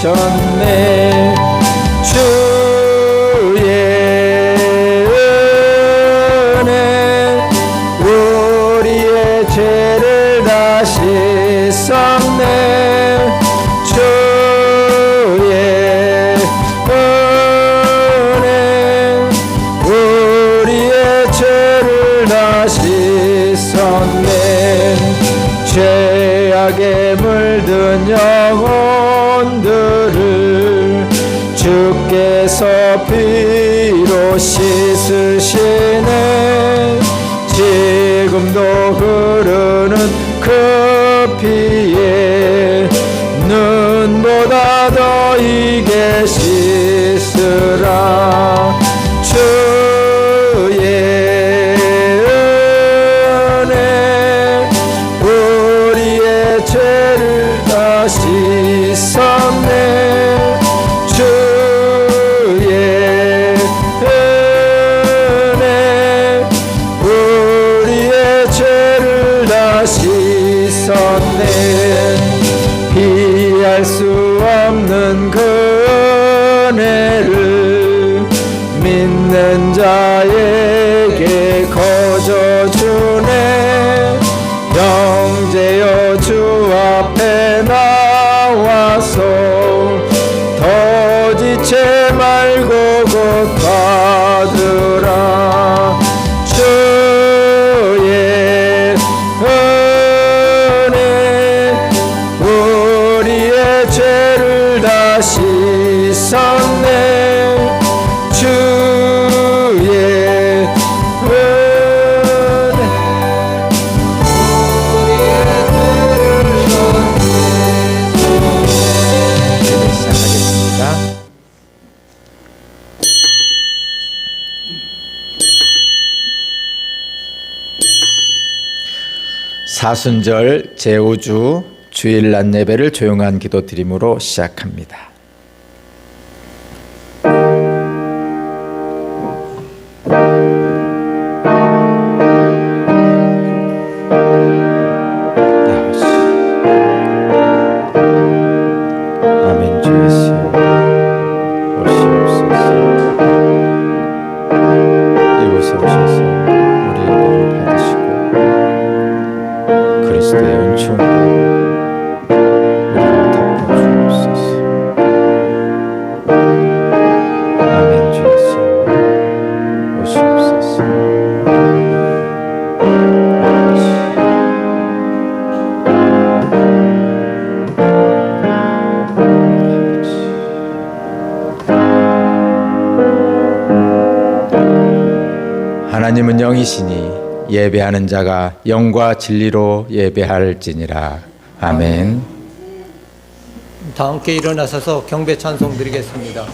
보이셨네. 주의 은혜 우리의 죄를 다 씻었네. 주의 은혜 우리의 죄를 다 씻었네. 죄악에 물든 영혼들을 주께서 피로 씻으시네. 지금도 흐르는 그 피에 눈보다 더 이게 씻으라. 주의 은혜 우리의 죄를 다 씻었네. 주의 은혜 우리의 죄를 다 씻었네. 피할 수 없는 그 은혜를 믿는 자에게 거저 주네. 형제여 주 앞에 나와서 더 지체 말고 곧 받으라. 주의 은혜 우리의 죄를 다 씻었네. 주의 은혜 시작하겠습니다. 사순절 제5주 주일 낮 예배를 조용한 기도 드림으로 시작합니다. 아멘. 주 예수 오시옵소서. 이곳에 오셔서 우리 예배를 받으시고 그리스도의 은총으로 우리를 덮어주옵소서. 아멘. 주 예수 오시옵소서. 하나님은 영이시니 예배하는 자가 영과 진리로 예배할지니라. 아멘. 다 함께 일어나셔서 경배 찬송 드리겠습니다.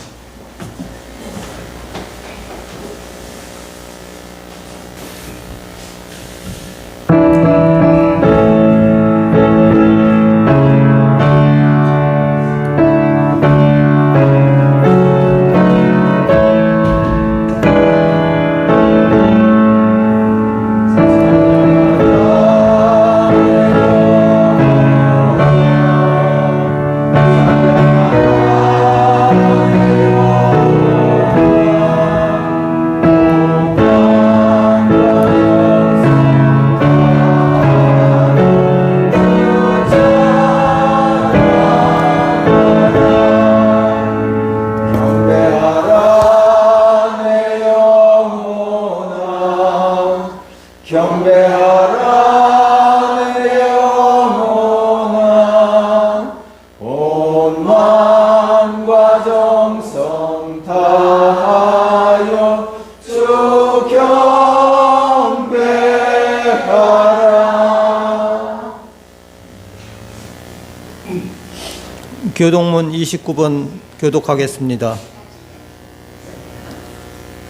교독문 29번 교독하겠습니다.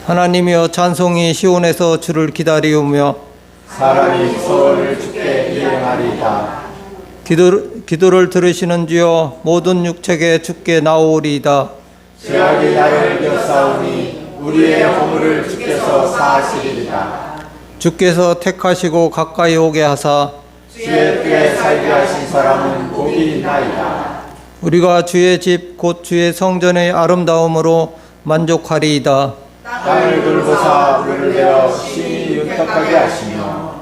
하나님이여 찬송이 시온에서 주를 기다리오며 사람이 소원을 주께 이행하리이다. 기도를 들으시는 주여 모든 육체에 주께 나오리이다. 죄악이 나를 이겼사오니 우리의 허물을 주께서 사하시리이다. 주께서 택하시고 가까이 오게 하사 주의 뜻에 살게 하신 사람은 복이 있나이다. 우리가 주의 집 곧 주의 성전의 아름다움으로 만족하리이다. 땅을 돌보사 물을 내어 심히 윤택하게 하시며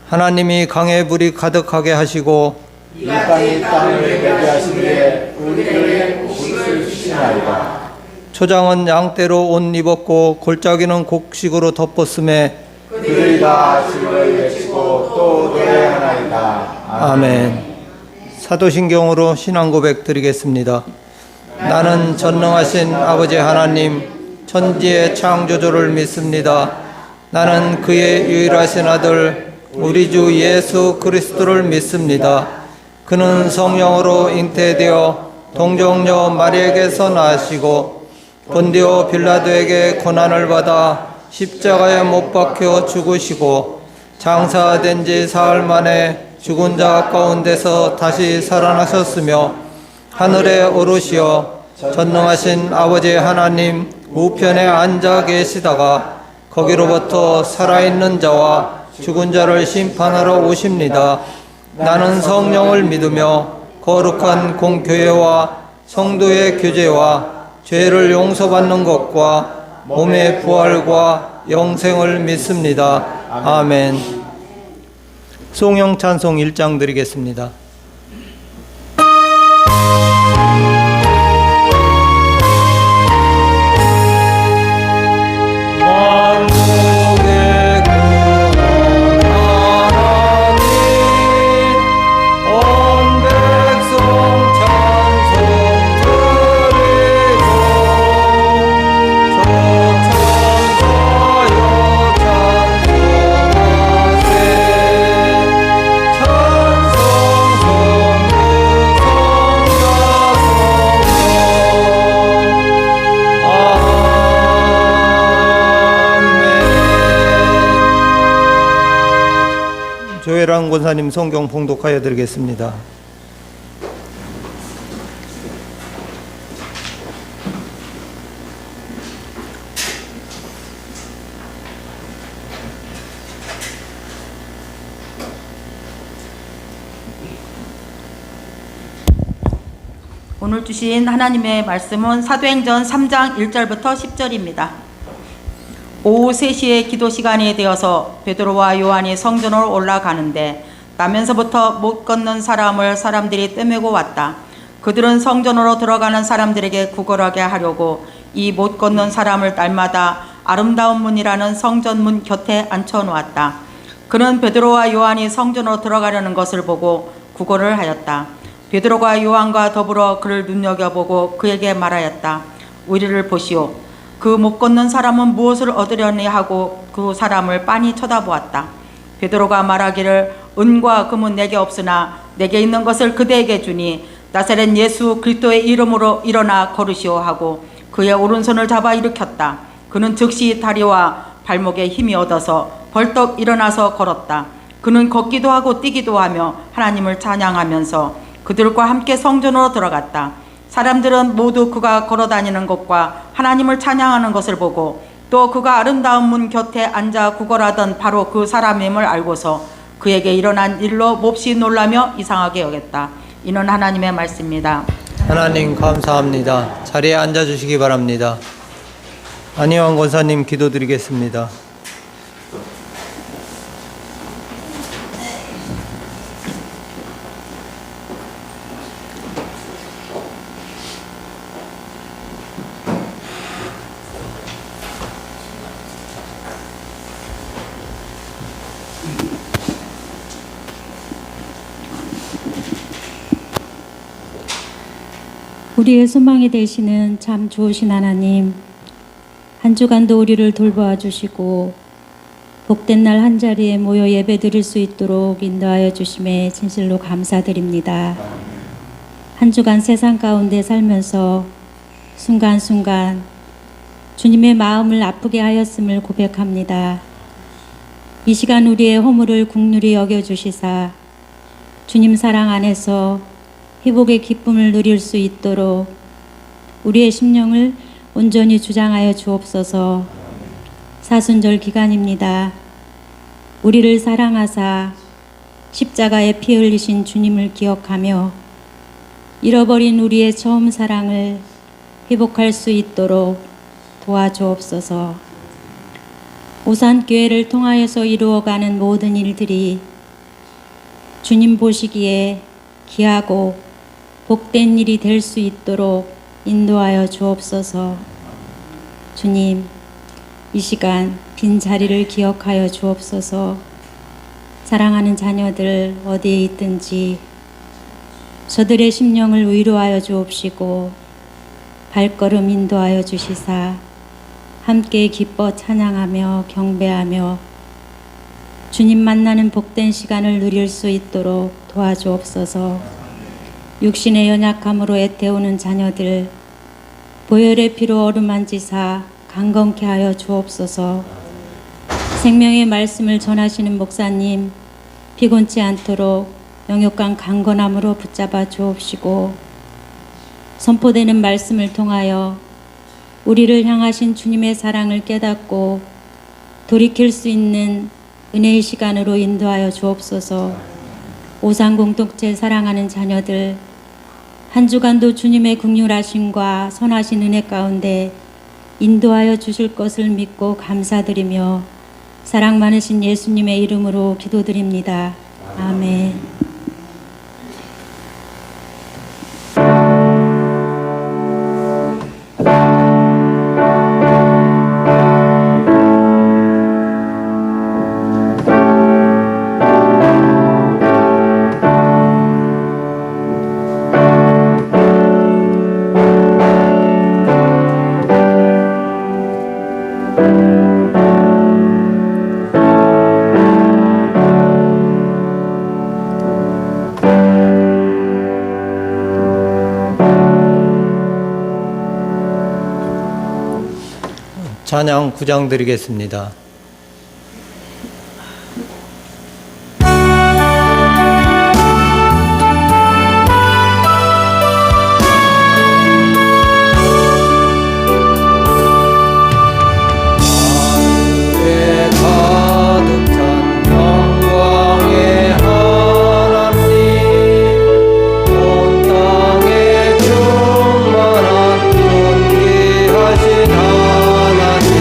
하나님이 강에 물이 가득하게 하시고 이 땅이 땅을 매개하시기에 우리를 옷을 주시나이다. 초장은 양떼로 옷 입었고 골짜기는 곡식으로 덮었음에 그들이 다 주를 외치고 또 노래하나이다. 아멘. 사도신경으로 신앙 고백 드리겠습니다. 나는 전능하신 아버지 하나님 천지의 창조주를 믿습니다. 나는 그의 유일하신 아들 우리 주 예수 그리스도를 믿습니다. 그는 성령으로 잉태되어 동정녀 마리에게서 나시고 본디오 빌라도에게 고난을 받아 십자가에 못 박혀 죽으시고 장사된 지 사흘 만에 죽은 자 가운데서 다시 살아나셨으며 하늘에 오르시어 전능하신 아버지 하나님 우편에 앉아 계시다가 거기로부터 살아있는 자와 죽은 자를 심판하러 오십니다. 나는 성령을 믿으며 거룩한 공교회와 성도의 교제와 죄를 용서받는 것과 몸의 부활과 영생을 믿습니다. 아멘. 송영 찬송 1장 드리겠습니다. 만국의 근원 하나님 온 백성 찬송 드리고 저천사여 찬송하세 찬송 성부 성자 성령 조혜랑 권사님 성경 봉독하여 드리겠습니다. 오늘 주신 하나님의 말씀은 사도행전 3장 1절부터 10절입니다. 오후 3시에 기도 시간이 되어서 베드로와 요한이 성전으로 올라가는데 나면서부터 못 걷는 사람을 사람들이 떼매고 왔다. 그들은 성전으로 들어가는 사람들에게 구걸하게 하려고 이 못 걷는 사람을 날마다 아름다운 문이라는 성전문 곁에 앉혀놓았다. 그는 베드로와 요한이 성전으로 들어가려는 것을 보고 구걸을 하였다. 베드로가 요한과 더불어 그를 눈여겨보고 그에게 말하였다. 우리를 보시오. 그 못 걷는 사람은 무엇을 얻으려니 하고 그 사람을 빤히 쳐다보았다. 베드로가 말하기를 은과 금은 내게 없으나 내게 있는 것을 그대에게 주니 나사렛 예수 그리스도의 이름으로 일어나 걸으시오 하고 그의 오른손을 잡아 일으켰다. 그는 즉시 다리와 발목에 힘이 얻어서 벌떡 일어나서 걸었다. 그는 걷기도 하고 뛰기도 하며 하나님을 찬양하면서 그들과 함께 성전으로 들어갔다. 사람들은 모두 그가 걸어다니는 것과 하나님을 찬양하는 것을 보고 또 그가 아름다운 문 곁에 앉아 구걸하던 바로 그 사람임을 알고서 그에게 일어난 일로 몹시 놀라며 이상하게 여겼다. 이는 하나님의 말씀입니다. 하나님 감사합니다. 자리에 앉아주시기 바랍니다. 안희환 권사님 기도드리겠습니다. 우리의 소망이 되시는 참 좋으신 하나님, 한 주간도 우리를 돌보아 주시고 복된 날 한자리에 모여 예배 드릴 수 있도록 인도하여 주심에 진실로 감사드립니다. 한 주간 세상 가운데 살면서 순간순간 주님의 마음을 아프게 하였음을 고백합니다. 이 시간 우리의 허물을 긍휼히 여겨주시사 주님 사랑 안에서 회복의 기쁨을 누릴 수 있도록 우리의 심령을 온전히 주장하여 주옵소서. 사순절 기간입니다. 우리를 사랑하사 십자가에 피 흘리신 주님을 기억하며 잃어버린 우리의 처음 사랑을 회복할 수 있도록 도와주옵소서. 오산교회를 통하여서 이루어가는 모든 일들이 주님 보시기에 귀하고 복된 일이 될 수 있도록 인도하여 주옵소서. 주님, 이 시간 빈 자리를 기억하여 주옵소서. 사랑하는 자녀들 어디에 있든지 저들의 심령을 위로하여 주옵시고 발걸음 인도하여 주시사 함께 기뻐 찬양하며 경배하며 주님 만나는 복된 시간을 누릴 수 있도록 도와주옵소서. 육신의 연약함으로 애태우는 자녀들 보혈의 피로 어루만지사 강건케 하여 주옵소서. 생명의 말씀을 전하시는 목사님 피곤치 않도록 영육간 강건함으로 붙잡아 주옵시고 선포되는 말씀을 통하여 우리를 향하신 주님의 사랑을 깨닫고 돌이킬 수 있는 은혜의 시간으로 인도하여 주옵소서. 오산 공동체 사랑하는 자녀들 한 주간도 주님의 긍휼하심과 선하신 은혜 가운데 인도하여 주실 것을 믿고 감사드리며 사랑 많으신 예수님의 이름으로 기도드립니다. 아멘. 찬양 9장 드리겠습니다. 하늘에 가득 찬 영광의 하나님, 온 땅에 충만한 존귀하신 하나님,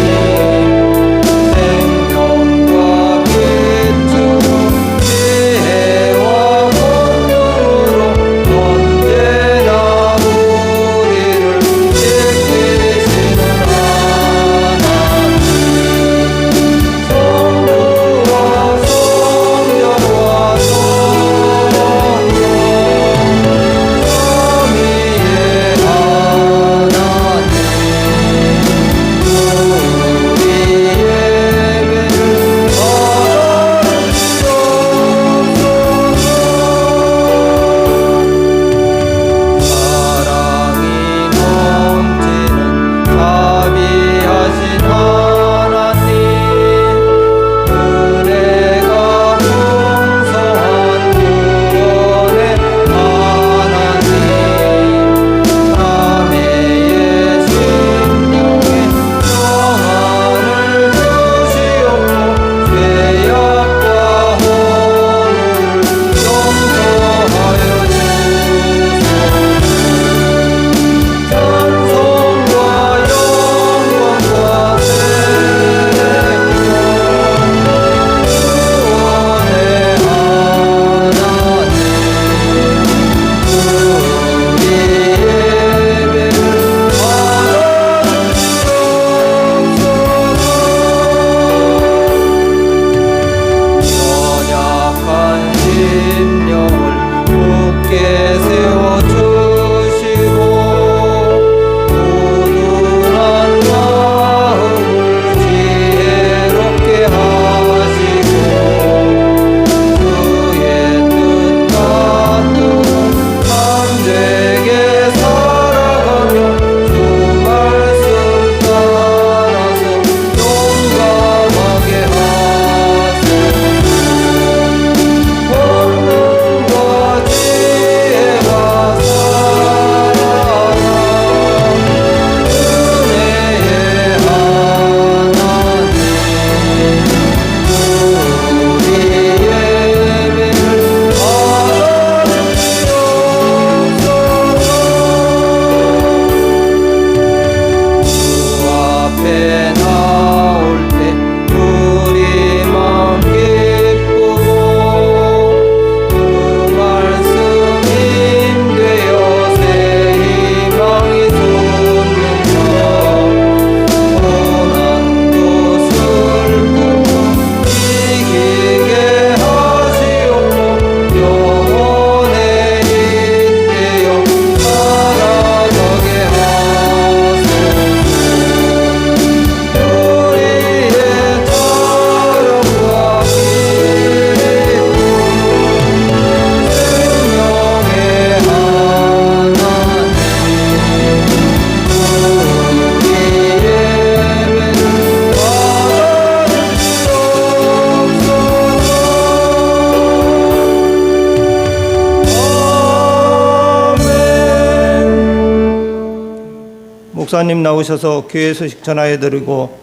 목사님 나오셔서 교회 소식 전하여드리고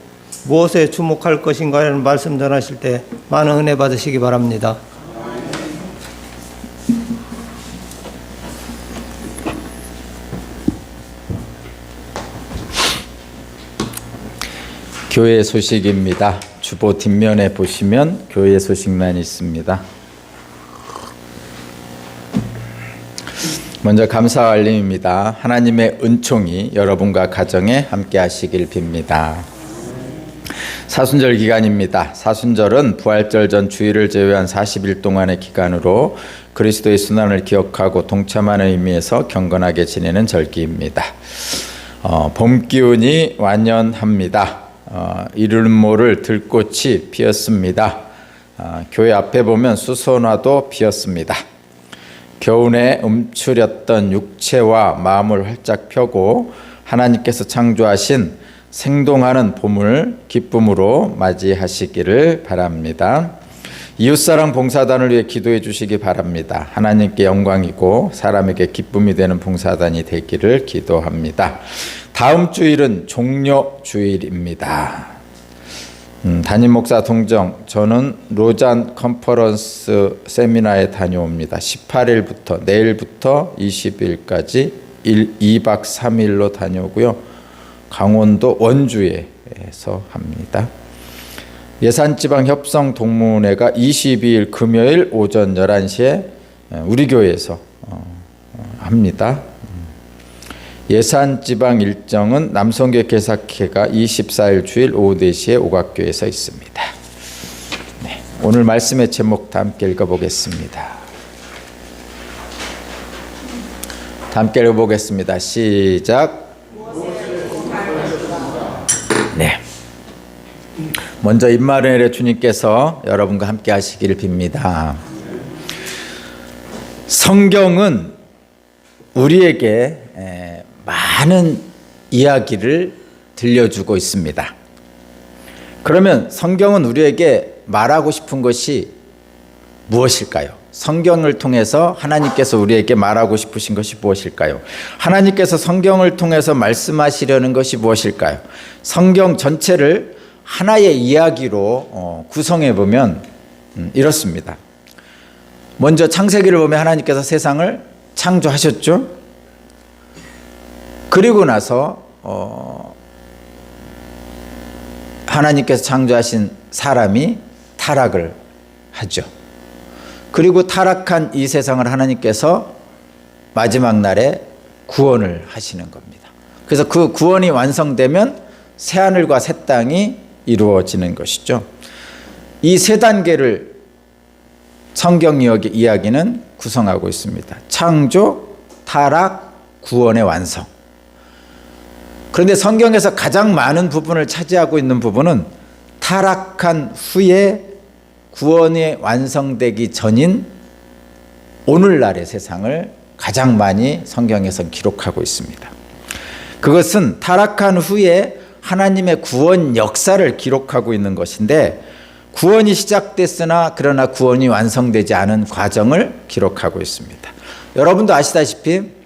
무엇에 주목할 것인가라는 말씀 전하실 때 많은 은혜 받으시기 바랍니다. 교회 소식입니다. 주보 뒷면에 보시면 교회 소식만 있습니다. 먼저 감사 알림입니다. 하나님의 은총이 여러분과 가정에 함께 하시길 빕니다. 사순절 기간입니다. 사순절은 부활절 전 주일을 제외한 40일 동안의 기간으로 그리스도의 순환을 기억하고 동참하는 의미에서 경건하게 지내는 절기입니다. 봄 기운이 완연합니다. 이를 모를 들꽃이 피었습니다. 교회 앞에 보면 수선화도 피었습니다. 겨우내 움츠렸던 육체와 마음을 활짝 펴고 하나님께서 창조하신 생동하는 봄을 기쁨으로 맞이하시기를 바랍니다. 이웃사랑 봉사단을 위해 기도해 주시기 바랍니다. 하나님께 영광이고 사람에게 기쁨이 되는 봉사단이 되기를 기도합니다. 다음 주일은 종료 주일입니다. 담임 목사 동정, 저는 로잔 컨퍼런스 세미나에 다녀옵니다. 18일부터 내일부터 20일까지 2박 3일로 다녀오고요. 강원도 원주에서 합니다. 예산지방협성동문회가 22일 금요일 오전 11시에 우리 교회에서 합니다. 예산지방 일정은 남성교회 개사회가 24일 주일 오후 4시에 오각교회에서 있습니다. 네, 오늘 말씀의 제목 다 함께 읽어보겠습니다. 다 함께 읽어보겠습니다. 시작. 네. 먼저 임마누엘의 주님께서 여러분과 함께 하시기를 빕니다. 성경은 우리에게 많은 이야기를 들려주고 있습니다. 그러면 성경은 우리에게 말하고 싶은 것이 무엇일까요? 성경을 통해서 하나님께서 우리에게 말하고 싶으신 것이 무엇일까요? 하나님께서 성경을 통해서 말씀하시려는 것이 무엇일까요? 성경 전체를 하나의 이야기로 구성해 보면 이렇습니다. 먼저 창세기를 보면 하나님께서 세상을 창조하셨죠. 그리고 나서 하나님께서 창조하신 사람이 타락을 하죠. 그리고 타락한 이 세상을 하나님께서 마지막 날에 구원을 하시는 겁니다. 그래서 그 구원이 완성되면 새하늘과 새 땅이 이루어지는 것이죠. 이 세 단계를 성경 이야기는 구성하고 있습니다. 창조, 타락, 구원의 완성. 그런데 성경에서 가장 많은 부분을 차지하고 있는 부분은 타락한 후에 구원이 완성되기 전인 오늘날의 세상을 가장 많이 성경에서 기록하고 있습니다. 그것은 타락한 후에 하나님의 구원 역사를 기록하고 있는 것인데 구원이 시작됐으나 그러나 구원이 완성되지 않은 과정을 기록하고 있습니다. 여러분도 아시다시피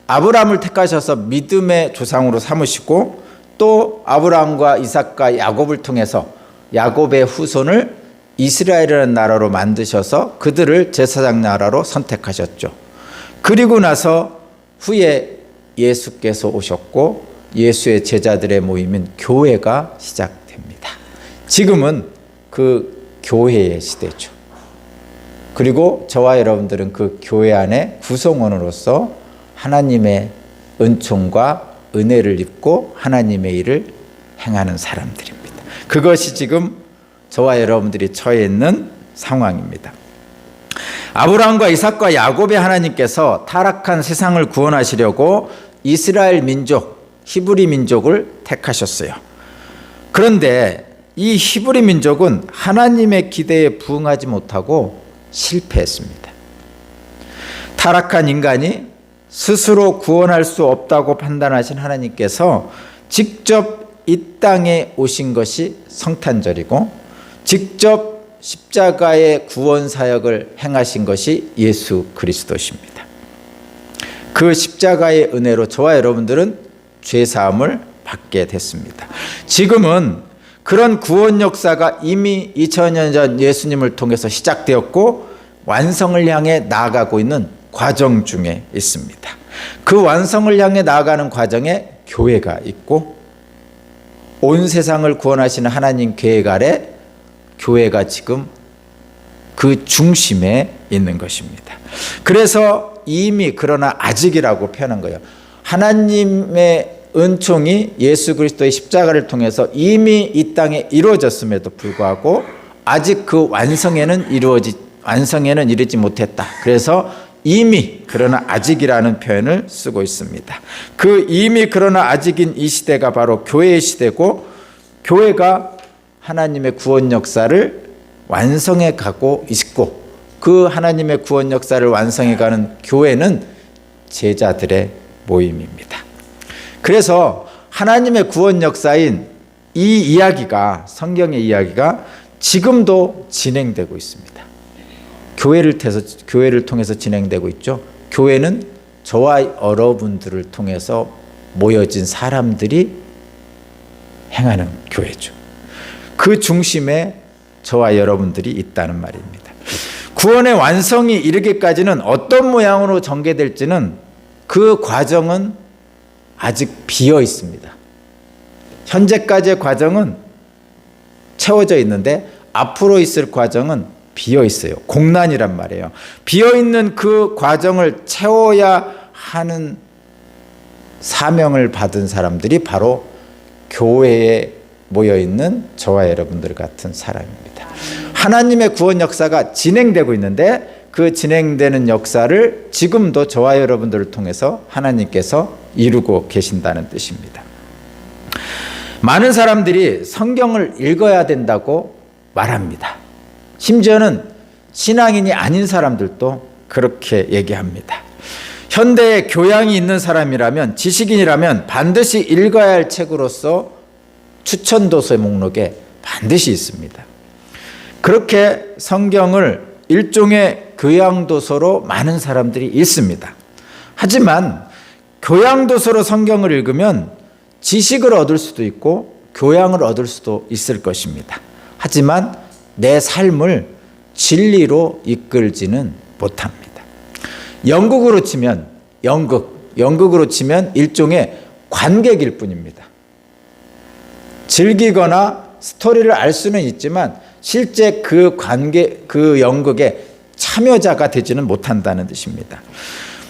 아브라함을 택하셔서 믿음의 조상으로 삼으시고 또 아브라함과 이삭과 야곱을 통해서 야곱의 후손을 이스라엘이라는 나라로 만드셔서 그들을 제사장 나라로 선택하셨죠. 그리고 나서 후에 예수께서 오셨고 예수의 제자들의 모임인 교회가 시작됩니다. 지금은 그 교회의 시대죠. 그리고 저와 여러분들은 그 교회 안에 구성원으로서 하나님의 은총과 은혜를 입고 하나님의 일을 행하는 사람들입니다. 그것이 지금 저와 여러분들이 처해 있는 상황입니다. 아브라함과 이삭과 야곱의 하나님께서 타락한 세상을 구원하시려고 이스라엘 민족, 히브리 민족을 택하셨어요. 그런데 이 히브리 민족은 하나님의 기대에 부응하지 못하고 실패했습니다. 타락한 인간이 스스로 구원할 수 없다고 판단하신 하나님께서 직접 이 땅에 오신 것이 성탄절이고 직접 십자가의 구원 사역을 행하신 것이 예수 그리스도십니다. 그 십자가의 은혜로 저와 여러분들은 죄 사함을 받게 됐습니다. 지금은 그런 구원 역사가 이미 2000년 전 예수님을 통해서 시작되었고 완성을 향해 나아가고 있는 과정 중에 있습니다. 그 완성을 향해 나아가는 과정에 교회가 있고 온 세상을 구원하시는 하나님 계획 아래 교회가 지금 그 중심에 있는 것입니다. 그래서 이미 그러나 아직이라고 표현한 거예요. 하나님의 은총이 예수 그리스도의 십자가를 통해서 이미 이 땅에 이루어졌음에도 불구하고 아직 그 완성에는 이르지 못했다. 그래서 이미 그러나 아직이라는 표현을 쓰고 있습니다. 그 이미 그러나 아직인 이 시대가 바로 교회의 시대고 교회가 하나님의 구원 역사를 완성해 가고 있고 그 하나님의 구원 역사를 완성해 가는 교회는 제자들의 모임입니다. 그래서 하나님의 구원 역사인 이 이야기가 성경의 이야기가 지금도 진행되고 있습니다. 교회를 통해서 진행되고 있죠. 교회는 저와 여러분들을 통해서 모여진 사람들이 행하는 교회죠. 그 중심에 저와 여러분들이 있다는 말입니다. 구원의 완성이 이르기까지는 어떤 모양으로 전개될지는 그 과정은 아직 비어 있습니다. 현재까지의 과정은 채워져 있는데 앞으로 있을 과정은 비어 있어요. 공란이란 말이에요. 비어 있는 그 과정을 채워야 하는 사명을 받은 사람들이 바로 교회에 모여 있는 저와 여러분들 같은 사람입니다. 하나님의 구원 역사가 진행되고 있는데 그 진행되는 역사를 지금도 저와 여러분들을 통해서 하나님께서 이루고 계신다는 뜻입니다. 많은 사람들이 성경을 읽어야 된다고 말합니다. 심지어는 신앙인이 아닌 사람들도 그렇게 얘기합니다. 현대에 교양이 있는 사람이라면, 지식인이라면 반드시 읽어야 할 책으로서 추천도서의 목록에 반드시 있습니다. 그렇게 성경을 일종의 교양도서로 많은 사람들이 읽습니다. 하지만 교양도서로 성경을 읽으면 지식을 얻을 수도 있고 교양을 얻을 수도 있을 것입니다. 하지만 내 삶을 진리로 이끌지는 못합니다. 연극으로 치면 일종의 관객일 뿐입니다. 즐기거나 스토리를 알 수는 있지만 실제 그 연극의 참여자가 되지는 못한다는 뜻입니다.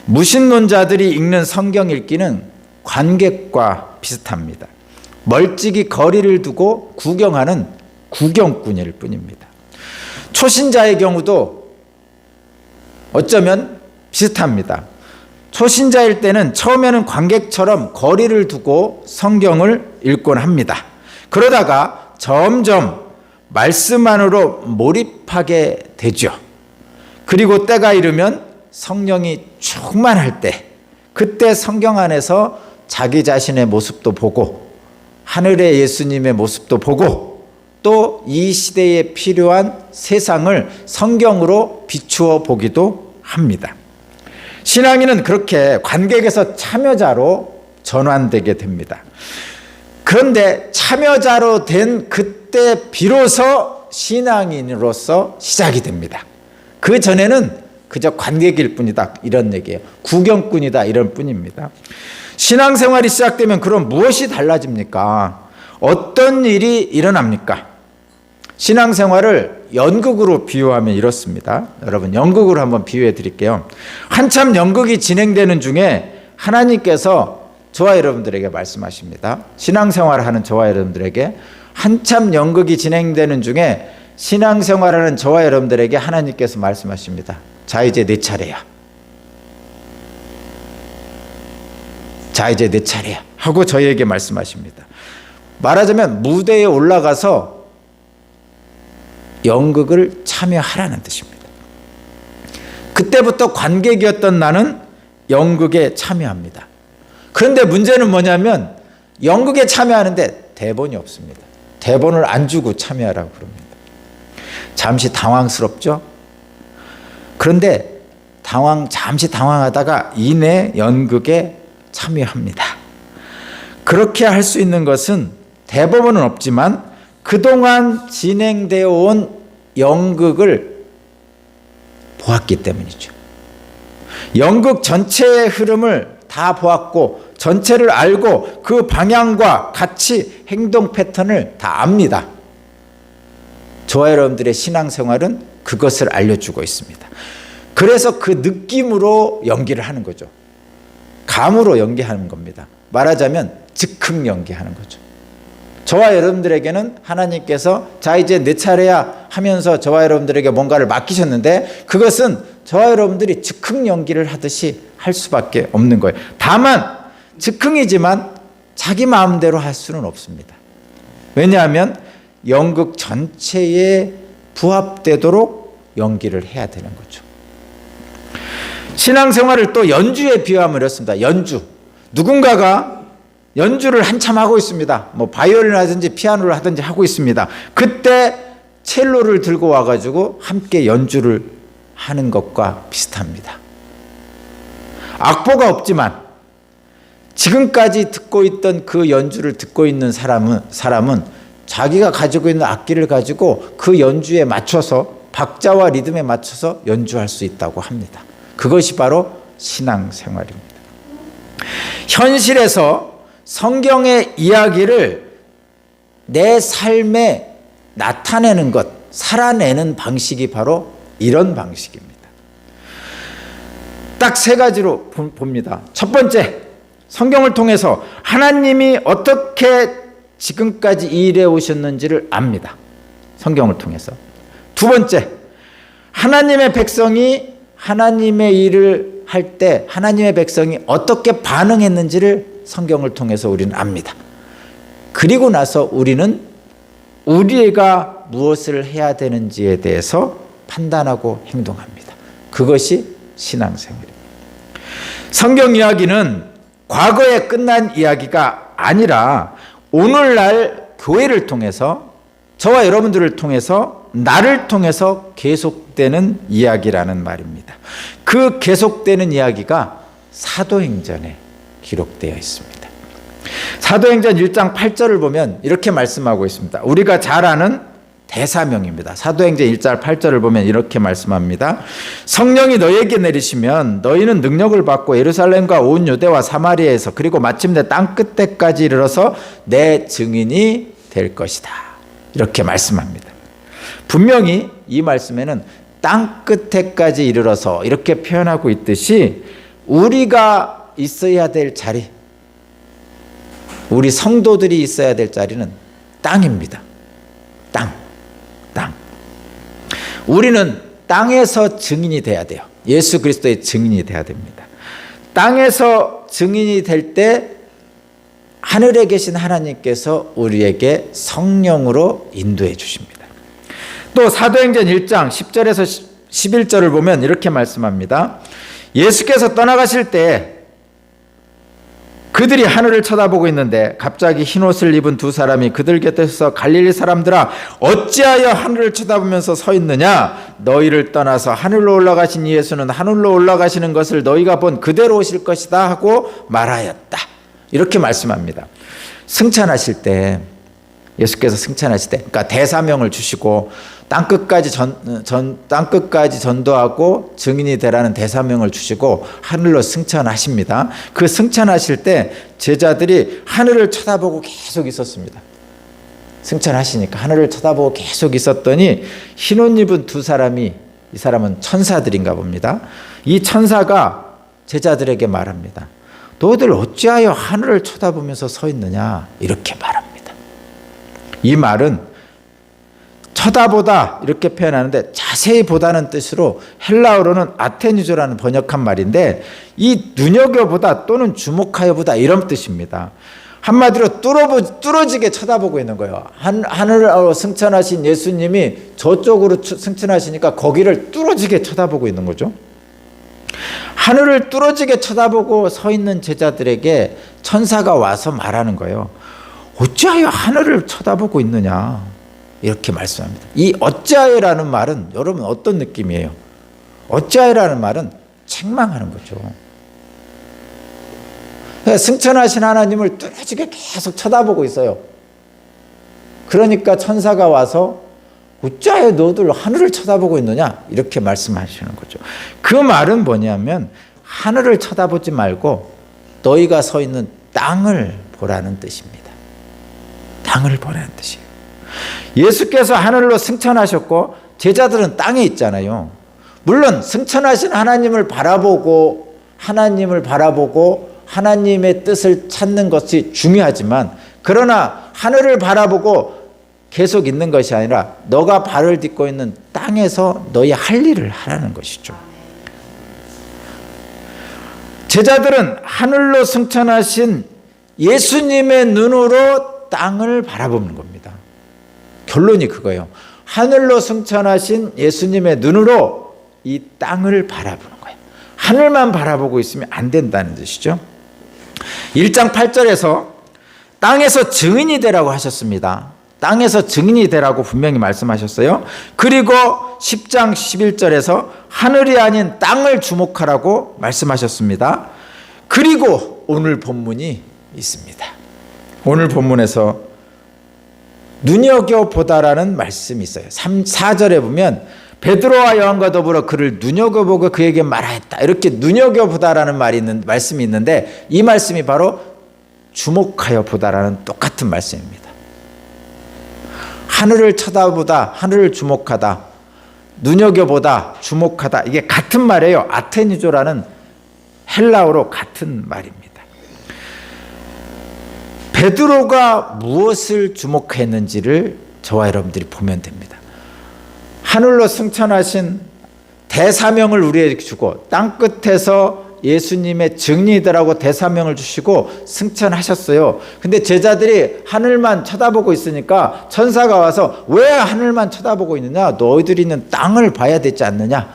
무신론자들이 읽는 성경 읽기는 관객과 비슷합니다. 멀찍이 거리를 두고 구경하는 구경꾼일 뿐입니다. 초신자의 경우도 어쩌면 비슷합니다. 초신자일 때는 처음에는 관객처럼 거리를 두고 성경을 읽곤 합니다. 그러다가 점점 말씀 안으로 몰입하게 되죠. 그리고 때가 이르면 성령이 충만할 때, 그때 성경 안에서 자기 자신의 모습도 보고 하늘의 예수님의 모습도 보고 또 이 시대에 필요한 세상을 성경으로 비추어 보기도 합니다. 신앙인은 그렇게 관객에서 참여자로 전환되게 됩니다. 그런데 참여자로 된 그때 비로소 신앙인으로서 시작이 됩니다. 그 전에는 그저 관객일 뿐이다 이런 얘기예요. 구경꾼이다 이런 뿐입니다. 신앙생활이 시작되면 그럼 무엇이 달라집니까? 어떤 일이 일어납니까? 신앙생활을 연극으로 비유하면 이렇습니다. 여러분 연극으로 한번 비유해 드릴게요. 한참 연극이 진행되는 중에 하나님께서 저와 여러분들에게 말씀하십니다. 신앙생활을 하는 저와 여러분들에게 한참 연극이 진행되는 중에 신앙생활하는 저와 여러분들에게 하나님께서 말씀하십니다. 자 이제 내 차례야. 자 이제 내 차례야 하고 저희에게 말씀하십니다. 말하자면 무대에 올라가서 연극을 참여하라는 뜻입니다. 그때부터 관객이었던 나는 연극에 참여합니다. 그런데 문제는 뭐냐면 연극에 참여하는데 대본이 없습니다. 대본을 안 주고 참여하라고 그럽니다. 잠시 당황스럽죠? 그런데 잠시 당황하다가 이내 연극에 참여합니다. 그렇게 할 수 있는 것은 대법원은 없지만 그동안 진행되어 온 연극을 보았기 때문이죠. 연극 전체의 흐름을 다 보았고 전체를 알고 그 방향과 같이 행동 패턴을 다 압니다. 저와 여러분들의 신앙생활은 그것을 알려주고 있습니다. 그래서 그 느낌으로 연기를 하는 거죠. 감으로 연기하는 겁니다. 말하자면 즉흥 연기하는 거죠. 저와 여러분들에게는 하나님께서 자 이제 내 차례야 하면서 저와 여러분들에게 뭔가를 맡기셨는데 그것은 저와 여러분들이 즉흥 연기를 하듯이 할 수밖에 없는 거예요. 다만 즉흥이지만 자기 마음대로 할 수는 없습니다. 왜냐하면 연극 전체에 부합되도록 연기를 해야 되는 거죠. 신앙생활을 또 연주에 비유하면 이렇습니다. 연주. 누군가가 연주를 한참 하고 있습니다. 뭐 바이올린을 하든지 피아노를 하든지 하고 있습니다. 그때 첼로를 들고 와가지고 함께 연주를 하는 것과 비슷합니다. 악보가 없지만 지금까지 듣고 있던 그 연주를 듣고 있는 사람은 자기가 가지고 있는 악기를 가지고 그 연주에 맞춰서 박자와 리듬에 맞춰서 연주할 수 있다고 합니다. 그것이 바로 신앙생활입니다. 현실에서 성경의 이야기를 내 삶에 나타내는 것, 살아내는 방식이 바로 이런 방식입니다. 딱 세 가지로 봅니다. 첫 번째, 성경을 통해서 하나님이 어떻게 지금까지 일해 오셨는지를 압니다. 성경을 통해서. 두 번째, 하나님의 백성이 하나님의 일을 할 때 하나님의 백성이 어떻게 반응했는지를 성경을 통해서 우리는 압니다. 그리고 나서 우리는 우리가 무엇을 해야 되는지에 대해서 판단하고 행동합니다. 그것이 신앙생활입니다. 성경 이야기는 과거에 끝난 이야기가 아니라 오늘날 교회를 통해서 저와 여러분들을 통해서 나를 통해서 계속되는 이야기라는 말입니다. 그 계속되는 이야기가 사도행전에 기록되어 있습니다. 사도행전 1장 8절을 보면 이렇게 말씀하고 있습니다. 우리가 잘 아는 대사명입니다. 사도행전 1장 8절을 보면 이렇게 말씀합니다. 성령이 너희에게 내리시면 너희는 능력을 받고 예루살렘과 온 유대와 사마리아에서 그리고 마침내 땅 끝에까지 이르러서 내 증인이 될 것이다. 이렇게 말씀합니다. 분명히 이 말씀에는 땅 끝에까지 이르러서 이렇게 표현하고 있듯이 우리가 있어야 될 자리, 우리 성도들이 있어야 될 자리는 땅입니다. 땅. 우리는 땅에서 증인이 돼야 돼요. 예수 그리스도의 증인이 돼야 됩니다. 땅에서 증인이 될 때 하늘에 계신 하나님께서 우리에게 성령으로 인도해 주십니다. 또 사도행전 1장 10절에서 11절을 보면 이렇게 말씀합니다. 예수께서 떠나가실 때 그들이 하늘을 쳐다보고 있는데 갑자기 흰옷을 입은 두 사람이 그들 곁에서 갈릴리 사람들아 어찌하여 하늘을 쳐다보면서 서 있느냐 너희를 떠나서 하늘로 올라가신 예수는 하늘로 올라가시는 것을 너희가 본 그대로 오실 것이다 하고 말하였다. 이렇게 말씀합니다. 승천하실 때 예수께서 승천하실 때 그러니까 대사명을 주시고 땅끝까지 전도하고 증인이 되라는 대사명을 주시고 하늘로 승천하십니다. 그 승천하실 때 제자들이 하늘을 쳐다보고 계속 있었습니다. 승천하시니까 하늘을 쳐다보고 계속 있었더니 흰옷 입은 두 사람이 이 사람은 천사들인가 봅니다. 이 천사가 제자들에게 말합니다. 너희들 어찌하여 하늘을 쳐다보면서 서 있느냐 이렇게 말합니다. 이 말은 쳐다보다 이렇게 표현하는데 자세히 보다는 뜻으로 헬라어로는 아테니조라는 번역한 말인데 이 눈여겨보다 또는 주목하여보다 이런 뜻입니다. 한마디로 뚫어지게 쳐다보고 있는 거예요. 하늘로 승천하신 예수님이 저쪽으로 승천하시니까 거기를 뚫어지게 쳐다보고 있는 거죠. 하늘을 뚫어지게 쳐다보고 서 있는 제자들에게 천사가 와서 말하는 거예요. 어찌하여 하늘을 쳐다보고 있느냐 이렇게 말씀합니다. 이 어찌하여라는 말은 여러분 어떤 느낌이에요? 어찌하여라는 말은 책망하는 거죠. 승천하신 하나님을 뚫어지게 계속 쳐다보고 있어요. 그러니까 천사가 와서 어찌하여 너들 하늘을 쳐다보고 있느냐 이렇게 말씀하시는 거죠. 그 말은 뭐냐면 하늘을 쳐다보지 말고 너희가 서 있는 땅을 보라는 뜻입니다. 땅을 보라는 뜻이에요. 예수께서 하늘로 승천하셨고 제자들은 땅에 있잖아요. 물론 승천하신 하나님을 바라보고 하나님의 뜻을 찾는 것이 중요하지만, 그러나 하늘을 바라보고 계속 있는 것이 아니라 너가 발을 딛고 있는 땅에서 너희 할 일을 하라는 것이죠. 제자들은 하늘로 승천하신 예수님의 눈으로 땅을 바라보는 겁니다. 결론이 그거예요. 하늘로 승천하신 예수님의 눈으로 이 땅을 바라보는 거예요. 하늘만 바라보고 있으면 안 된다는 뜻이죠. 1장 8절에서 땅에서 증인이 되라고 하셨습니다. 땅에서 증인이 되라고 분명히 말씀하셨어요. 그리고 10장 11절에서 하늘이 아닌 땅을 주목하라고 말씀하셨습니다. 그리고 오늘 본문이 있습니다. 오늘 본문에서 눈여겨보다라는 말씀이 있어요. 4절에 보면 베드로와 요한과 더불어 그를 눈여겨보고 그에게 말하였다. 이렇게 눈여겨보다라는 말씀이 있는데, 이 말씀이 바로 주목하여 보다라는 똑같은 말씀입니다. 하늘을 쳐다보다, 하늘을 주목하다, 눈여겨보다, 주목하다, 이게 같은 말이에요. 아테니조라는 헬라어로 같은 말입니다. 베드로가 무엇을 주목했는지를 저와 여러분들이 보면 됩니다. 하늘로 승천하신 대사명을 우리에게 주고 땅끝에서 예수님의 증인이라고 대사명을 주시고 승천하셨어요. 근데 제자들이 하늘만 쳐다보고 있으니까 천사가 와서 왜 하늘만 쳐다보고 있느냐? 너희들이 있는 땅을 봐야 되지 않느냐?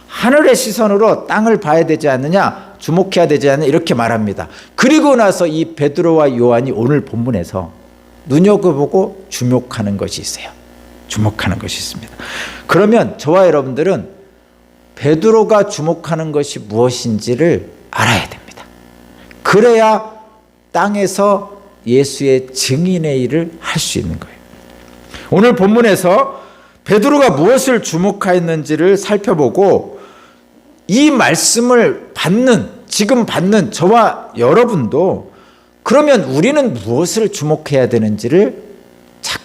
하늘의 시선으로 땅을 봐야 되지 않느냐? 주목해야 되지 않느냐? 이렇게 말합니다. 그리고 나서 이 베드로와 요한이 오늘 본문에서 눈여겨보고 주목하는 것이 있어요. 주목하는 것이 있습니다. 그러면 저와 여러분들은 베드로가 주목하는 것이 무엇인지를 알아야 됩니다. 그래야 땅에서 예수의 증인의 일을 할 수 있는 거예요. 오늘 본문에서 베드로가 무엇을 주목하였는지를 살펴보고, 이 말씀을 지금 받는 저와 여러분도 그러면 우리는 무엇을 주목해야 되는지를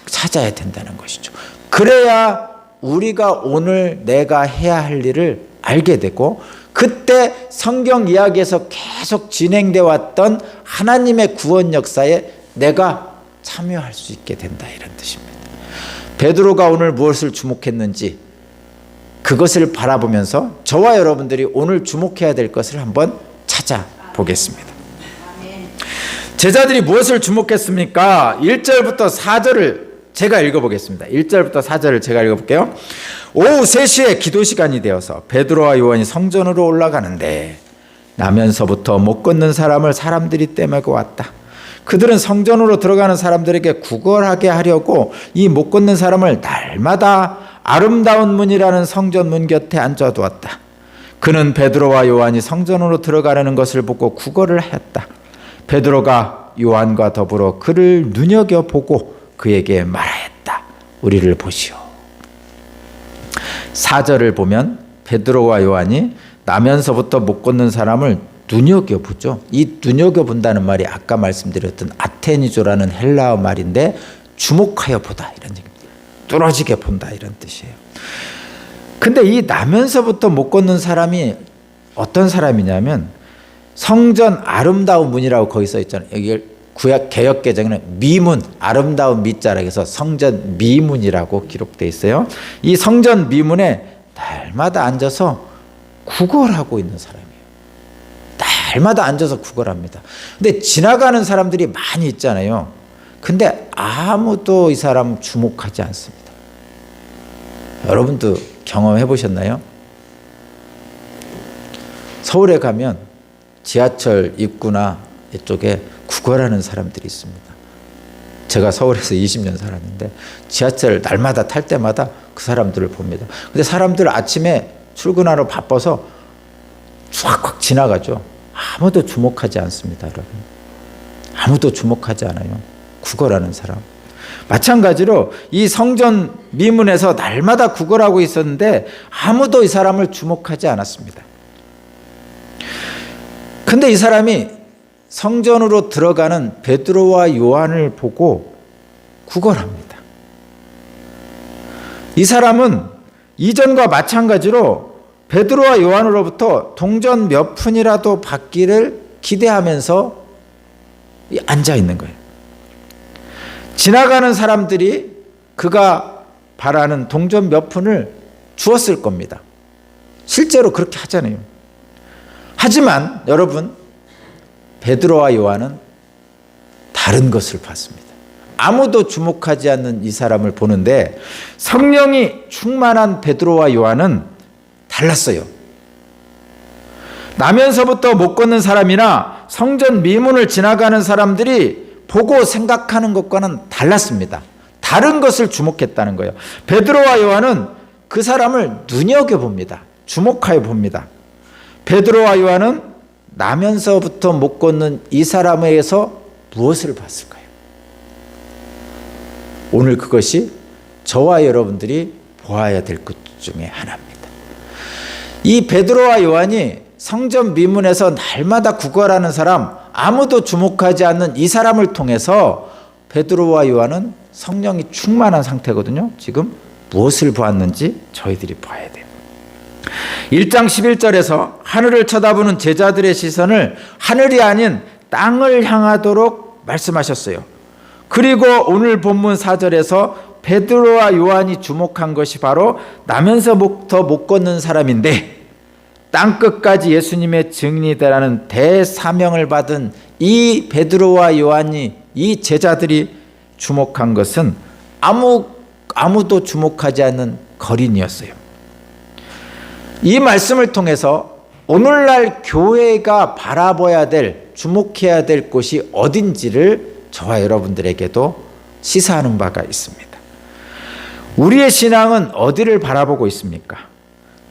찾아야 된다는 것이죠. 그래야 우리가 오늘 내가 해야 할 일을 알게 되고, 그때 성경 이야기에서 계속 진행되어 왔던 하나님의 구원 역사에 내가 참여할 수 있게 된다, 이런 뜻입니다. 베드로가 오늘 무엇을 주목했는지 그것을 바라보면서 저와 여러분들이 오늘 주목해야 될 것을 한번 찾아보겠습니다. 제자들이 무엇을 주목했습니까? 1절부터 4절을 제가 읽어보겠습니다. 1절부터 4절을 제가 읽어볼게요. 오후 3시에 기도 시간이 되어서 베드로와 요한이 성전으로 올라가는데 나면서부터 못 걷는 사람을 사람들이 떼매고 왔다. 그들은 성전으로 들어가는 사람들에게 구걸하게 하려고 이 못 걷는 사람을 날마다 아름다운 문이라는 성전 문 곁에 앉아두었다. 그는 베드로와 요한이 성전으로 들어가려는 것을 보고 구걸을 하였다. 베드로가 요한과 더불어 그를 눈여겨보고 그에게 말하였다. 우리를 보시오. 4절을 보면 베드로와 요한이 나면서부터 못 걷는 사람을 눈여겨보죠. 이 눈여겨본다는 말이 아까 말씀드렸던 아테니조라는 헬라어 말인데, 주목하여 보다 이런 얘기입니다. 뚫어지게 본다 이런 뜻이에요. 근데 이 나면서부터 못 걷는 사람이 어떤 사람이냐면, 성전 아름다운 문이라고 거기 써 있잖아요. 여기 구약 개역 개정에는 미문, 아름다운 미자라 해서 성전 미문이라고 기록되어 있어요. 이 성전 미문에 날마다 앉아서 구걸하고 있는 사람이에요. 날마다 앉아서 구걸합니다. 근데 지나가는 사람들이 많이 있잖아요. 근데 아무도 이 사람 주목하지 않습니다. 여러분도 경험해 보셨나요? 서울에 가면 지하철 입구나 이쪽에 구걸하는 사람들이 있습니다. 제가 서울에서 20년 살았는데 지하철 날마다 탈 때마다 그 사람들을 봅니다. 근데 사람들 아침에 출근하러 바빠서 쫙 지나가죠. 아무도 주목하지 않습니다, 여러분. 아무도 주목하지 않아요. 구걸하는 사람. 마찬가지로 이 성전 미문에서 날마다 구걸하고 있었는데 아무도 이 사람을 주목하지 않았습니다. 근데 이 사람이 성전으로 들어가는 베드로와 요한을 보고 구걸합니다. 이 사람은 이전과 마찬가지로 베드로와 요한으로부터 동전 몇 푼이라도 받기를 기대하면서 앉아 있는 거예요. 지나가는 사람들이 그가 바라는 동전 몇 푼을 주었을 겁니다. 실제로 그렇게 하잖아요. 하지만 여러분, 베드로와 요한은 다른 것을 봤습니다. 아무도 주목하지 않는 이 사람을 보는데 성령이 충만한 베드로와 요한은 달랐어요. 나면서부터 못 걷는 사람이나 성전 미문을 지나가는 사람들이 보고 생각하는 것과는 달랐습니다. 다른 것을 주목했다는 거예요. 베드로와 요한은 그 사람을 눈여겨봅니다. 주목하여 봅니다. 베드로와 요한은 나면서부터 못 걷는 이 사람에게서 무엇을 봤을까요? 오늘 그것이 저와 여러분들이 보아야 될 것 중에 하나입니다. 이 베드로와 요한이 성전 미문에서 날마다 구걸하는 사람, 아무도 주목하지 않는 이 사람을 통해서 베드로와 요한은 성령이 충만한 상태거든요. 지금 무엇을 보았는지 저희들이 봐야 돼요. 1장 11절에서 하늘을 쳐다보는 제자들의 시선을 하늘이 아닌 땅을 향하도록 말씀하셨어요. 그리고 오늘 본문 4절에서 베드로와 요한이 주목한 것이 바로 나면서부터 못 걷는 사람인데 땅끝까지 예수님의 증인이 되라는 대사명을 받은 이 베드로와 요한이, 이 제자들이 주목한 것은 아무도 주목하지 않는 거린이었어요. 이 말씀을 통해서 오늘날 교회가 바라봐야 될, 주목해야 될 곳이 어딘지를 저와 여러분들에게도 시사하는 바가 있습니다. 우리의 신앙은 어디를 바라보고 있습니까?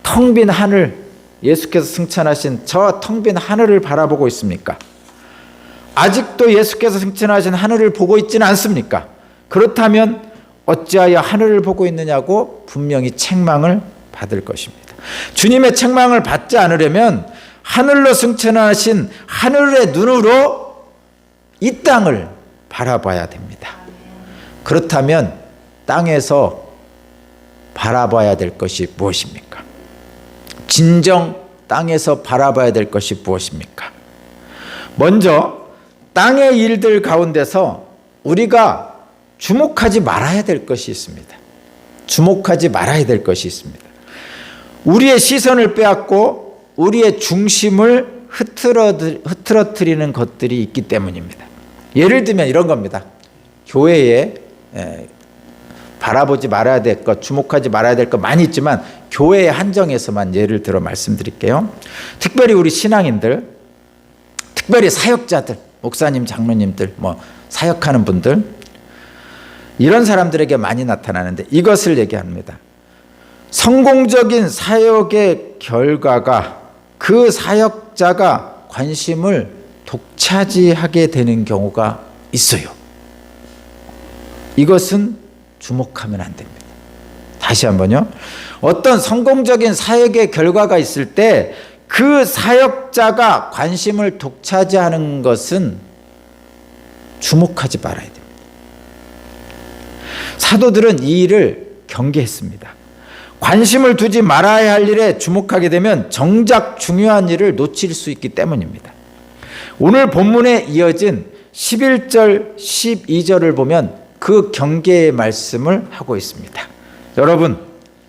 텅 빈 하늘, 예수께서 승천하신 저 텅 빈 하늘을 바라보고 있습니까? 아직도 예수께서 승천하신 하늘을 보고 있지는 않습니까? 그렇다면 어찌하여 하늘을 보고 있느냐고 분명히 책망을 받을 것입니다. 주님의 책망을 받지 않으려면 하늘로 승천하신 하늘의 눈으로 이 땅을 바라봐야 됩니다. 그렇다면 땅에서 바라봐야 될 것이 무엇입니까? 진정 땅에서 바라봐야 될 것이 무엇입니까? 먼저 땅의 일들 가운데서 우리가 주목하지 말아야 될 것이 있습니다. 주목하지 말아야 될 것이 있습니다. 우리의 시선을 빼앗고 우리의 중심을 흐트러뜨리는 것들이 있기 때문입니다. 예를 들면 이런 겁니다. 교회에 바라보지 말아야 될 것, 주목하지 말아야 될 것 많이 있지만 교회의 한정에서만 예를 들어 말씀드릴게요. 특별히 우리 신앙인들, 특별히 사역자들, 목사님, 장로님들, 사역하는 분들, 이런 사람들에게 많이 나타나는데 이것을 얘기합니다. 성공적인 사역의 결과가 그 사역자가 관심을 독차지하게 되는 경우가 있어요. 이것은 주목하면 안 됩니다. 다시 한번요. 어떤 성공적인 사역의 결과가 있을 때 그 사역자가 관심을 독차지하는 것은 주목하지 말아야 됩니다. 사도들은 이 일을 경계했습니다. 관심을 두지 말아야 할 일에 주목하게 되면 정작 중요한 일을 놓칠 수 있기 때문입니다. 오늘 본문에 이어진 11절, 12절을 보면 그 경계의 말씀을 하고 있습니다. 여러분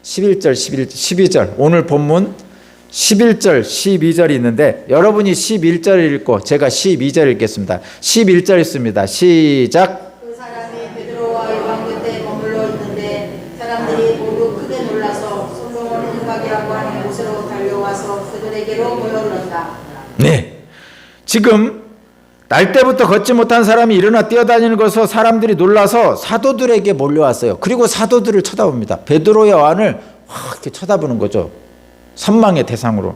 11절, 12절 오늘 본문 11절, 12절이 있는데 여러분이 11절을 읽고 제가 12절 읽겠습니다. 11절 있습니다. 시작. 그 사람이 베드로와 요한 곁에 머물러 있는데 사람들이 모두 크게 놀라서 솔로몬 음악이라고 하는 곳으로 달려와서 그들에게로 모여들었다. 네, 지금 날 때부터 걷지 못한 사람이 일어나 뛰어다니는 것을 사람들이 놀라서 사도들에게 몰려왔어요. 그리고 사도들을 쳐다봅니다. 베드로 요한을 이렇게 쳐다보는 거죠. 선망의 대상으로.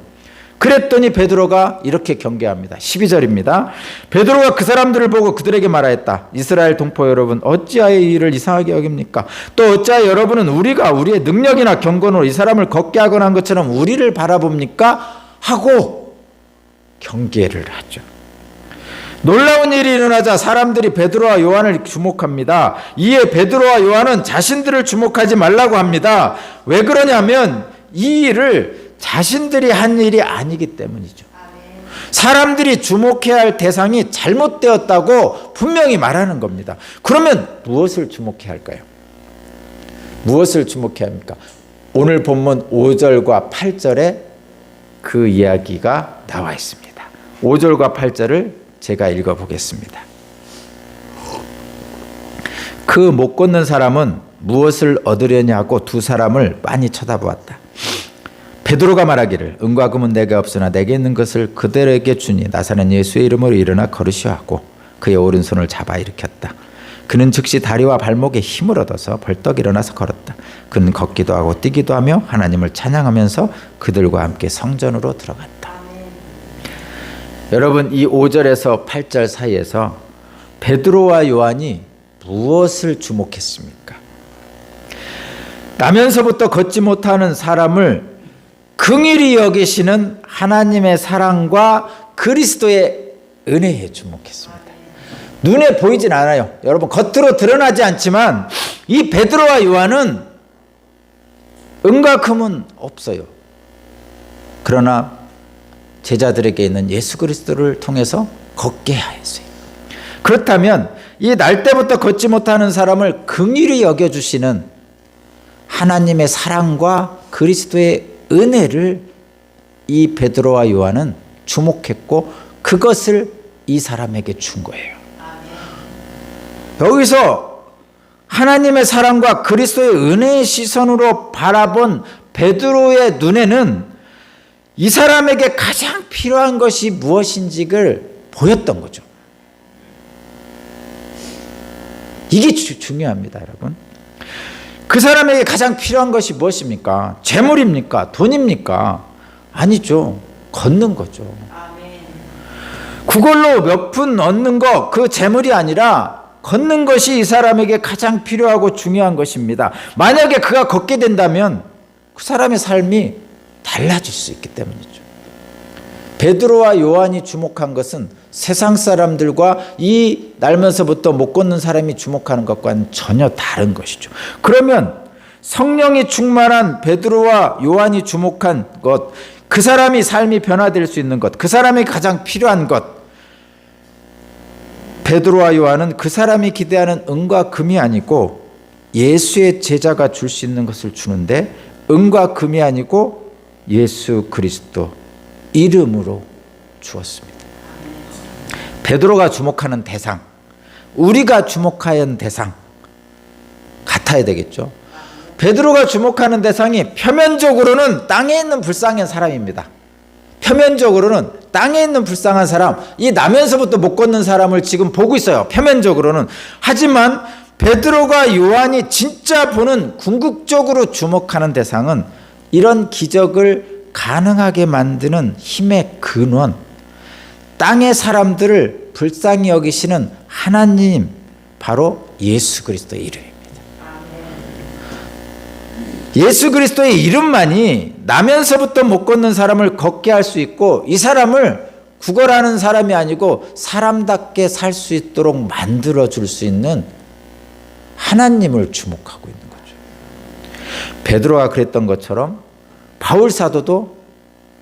그랬더니 베드로가 이렇게 경계합니다. 12절입니다. 베드로가 그 사람들을 보고 그들에게 말하였다. 이스라엘 동포 여러분, 어찌하여 이 일을 이상하게 여깁니까? 또 어찌하여 여러분은 우리가 우리의 능력이나 경건으로 이 사람을 걷게 하거나 한 것처럼 우리를 바라봅니까? 하고 경계를 하죠. 놀라운 일이 일어나자 사람들이 베드로와 요한을 주목합니다. 이에 베드로와 요한은 자신들을 주목하지 말라고 합니다. 왜 그러냐면 이 일을 자신들이 한 일이 아니기 때문이죠. 사람들이 주목해야 할 대상이 잘못되었다고 분명히 말하는 겁니다. 그러면 무엇을 주목해야 할까요? 무엇을 주목해야 합니까? 오늘 본문 5절과 8절에 그 이야기가 나와 있습니다. 5절과 8절을 제가 읽어보겠습니다. 그 못 걷는 사람은 무엇을 얻으려냐고 두 사람을 빤히 쳐다보았다. 베드로가 말하기를 은과 금은 내게 없으나 내게 있는 것을 그들에게 주니 나사렛 예수의 이름으로 일어나 걸으시오 하고 그의 오른손을 잡아 일으켰다. 그는 즉시 다리와 발목에 힘을 얻어서 벌떡 일어나서 걸었다. 그는 걷기도 하고 뛰기도 하며 하나님을 찬양하면서 그들과 함께 성전으로 들어갔다. 여러분, 이 5절에서 8절 사이에서 베드로와 요한이 무엇을 주목했습니까? 나면서부터 걷지 못하는 사람을 긍휼히 여기시는 하나님의 사랑과 그리스도의 은혜에 주목했습니다. 눈에 보이진 않아요. 여러분, 겉으로 드러나지 않지만 이 베드로와 요한은 은과 금은 없어요. 그러나 제자들에게 있는 예수 그리스도를 통해서 걷게 하였어요. 그렇다면 이 날 때부터 걷지 못하는 사람을 긍휼히 여겨주시는 하나님의 사랑과 그리스도의 은혜를 이 베드로와 요한은 주목했고 그것을 이 사람에게 준 거예요. 여기서 하나님의 사랑과 그리스도의 은혜의 시선으로 바라본 베드로의 눈에는 이 사람에게 가장 필요한 것이 무엇인지를 보였던 거죠. 이게 중요합니다, 여러분. 그 사람에게 가장 필요한 것이 무엇입니까? 재물입니까? 돈입니까? 아니죠. 걷는 거죠. 그걸로 몇 푼 얻는 거, 그 재물이 아니라 걷는 것이 이 사람에게 가장 필요하고 중요한 것입니다. 만약에 그가 걷게 된다면 그 사람의 삶이 달라질 수 있기 때문이죠. 베드로와 요한이 주목한 것은 세상 사람들과 이 날면서부터 못 걷는 사람이 주목하는 것과는 전혀 다른 것이죠. 그러면 성령이 충만한 베드로와 요한이 주목한 것, 그 사람이 삶이 변화될 수 있는 것, 그 사람이 가장 필요한 것, 베드로와 요한은 그 사람이 기대하는 은과 금이 아니고 예수의 제자가 줄 수 있는 것을 주는데 은과 금이 아니고 예수 그리스도 이름으로 주었습니다. 베드로가 주목하는 대상, 우리가 주목해야 하는 대상 같아야 되겠죠. 베드로가 주목하는 대상이 표면적으로는 땅에 있는 불쌍한 사람입니다. 표면적으로는 땅에 있는 불쌍한 사람, 이 나면서부터 못 걷는 사람을 지금 보고 있어요. 표면적으로는. 하지만 베드로가 요한이 진짜 보는 궁극적으로 주목하는 대상은 이런 기적을 가능하게 만드는 힘의 근원, 땅의 사람들을 불쌍히 여기시는 하나님, 바로 예수 그리스도의 이름입니다. 예수 그리스도의 이름만이 나면서부터 못 걷는 사람을 걷게 할 수 있고 이 사람을 구걸하는 사람이 아니고 사람답게 살 수 있도록 만들어줄 수 있는 하나님을 주목하고 있는 거죠. 베드로가 그랬던 것처럼 바울 사도도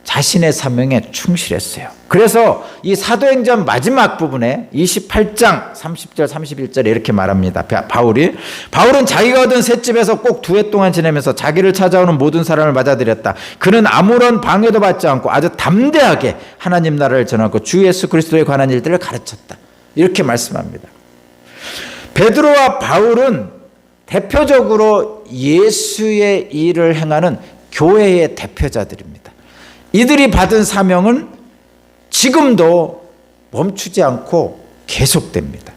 자신의 사명에 충실했어요. 그래서 이 사도행전 마지막 부분에 28장 30절 31절에 이렇게 말합니다. 바울은 자기가 얻은 셋집에서 꼭 2해 동안 지내면서 자기를 찾아오는 모든 사람을 맞아들였다. 그는 아무런 방해도 받지 않고 아주 담대하게 하나님 나라를 전하고 주 예수 그리스도에 관한 일들을 가르쳤다. 이렇게 말씀합니다. 베드로와 바울은 대표적으로 예수의 일을 행하는 교회의 대표자들입니다. 이들이 받은 사명은 지금도 멈추지 않고 계속됩니다.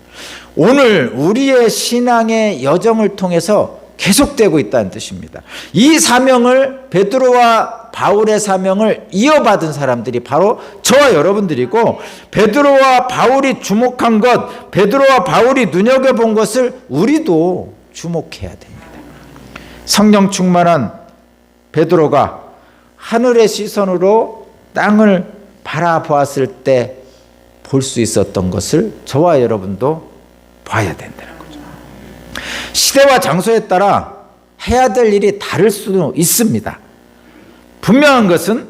오늘 우리의 신앙의 여정을 통해서 계속되고 있다는 뜻입니다. 이 사명을 베드로와 바울의 사명을 이어받은 사람들이 바로 저와 여러분들이고, 베드로와 바울이 주목한 것, 베드로와 바울이 눈여겨본 것을 우리도 주목해야 됩니다. 성령 충만한 베드로가 하늘의 시선으로 땅을 바라보았을 때 볼 수 있었던 것을 저와 여러분도 봐야 된다는 거죠. 시대와 장소에 따라 해야 될 일이 다를 수도 있습니다. 분명한 것은